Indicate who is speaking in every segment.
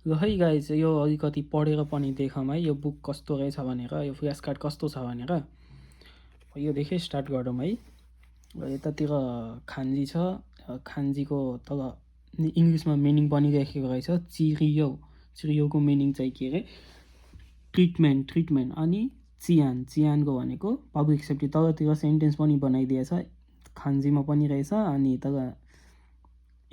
Speaker 1: ल है गाइज यो अलिकति पढेर पनि देखौँ है यो बुक कस्तो रहेछ भनेर, यो फ्ल्यास कार्ड कस्तो छ भनेर। योदेखि स्टार्ट गरौँ है। यतातिर खान्जी छ, खान्जीको तल इङ्ग्लिसमा मिनिङ पनि लेखेको रहेछ। चिरियोको मिनिङ चाहिँ के अरे ट्रिटमेन्ट अनि चियानको भनेको पब्लिक सेफ्टी। तलतिर सेन्टेन्स पनि बनाइदिएछ, खान्जीमा पनि रहेछ अनि तल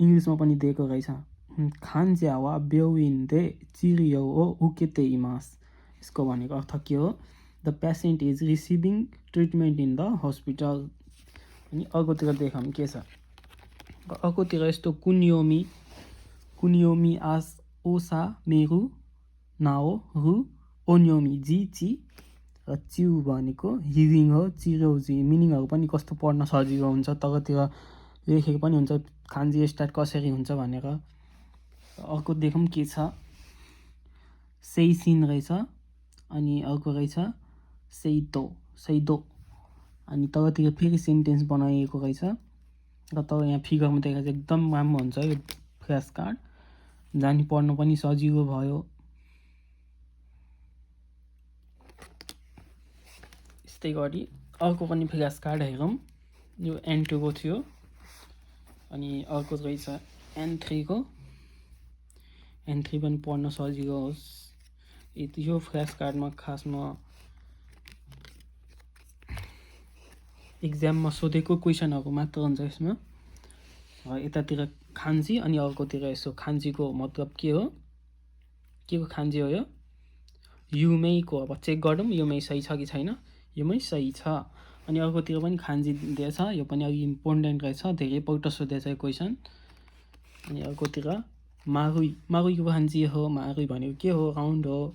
Speaker 1: इङ्ग्लिसमा पनि दिएको रहेछ। खान्ज्यावा बेविन्दे चिरियो ओ उकेते इमास। यसको भनेको अर्थ के हो? The patient is receiving treatment in the hospital. अनि अर्कोतिर देखाउँ के छ। अर्कोतिर यस्तो कुनियोमी आस ओसा मेरु नाओ रु ओन्योमी जी ची र चिउ भनेको हिलिङ हो। चिरोजी मिनिङहरू पनि कस्तो पढ्न सजिलो हुन्छ, तलतिर लेखेको पनि हुन्छ खान्जी स्टार्ट कसरी हुन्छ भनेर। अर्को देखौँ के छ। सेइसिन रहेछ अनि अर्को रहेछ सेइदो अनि तलतिर फेरि सेन्टेन्स बनाइएको रहेछ र तल यहाँ फिगरमा देखाएको छ। एकदम राम्रो हुन्छ यो फ्ल्यास कार्ड, जानी पढ्न पनि सजिलो भयो। यस्तै गरी अर्को पनि फ्ल्यास कार्ड हेरौँ। यो N2 को थियो अनि अर्को रहेछ N3 को। N3 पनि पढ्न सजिलो होस्। यो फ्ल्यास कार्डमा खासमा इक्जाममा सोधेको क्वेसनहरू मात्र हुन्छ यसमा। यतातिर खान्जी अनि अर्कोतिर यसो खान्जीको मतलब के हो, के को खान्जी हो यो युमेईको। अब चेक गरौँ युमेई सही छ कि छैन। युमेई सही छ। अनि अर्कोतिर पनि खान्जी दिएछ, यो पनि अलिक इम्पोर्टेन्ट रहेछ, धेरैपल्ट सोधेछ यो क्वेसन। अनि अर्कोतिर मारुईको खान्जी हो। मारुई भनेको के हो? राउन्ड हो।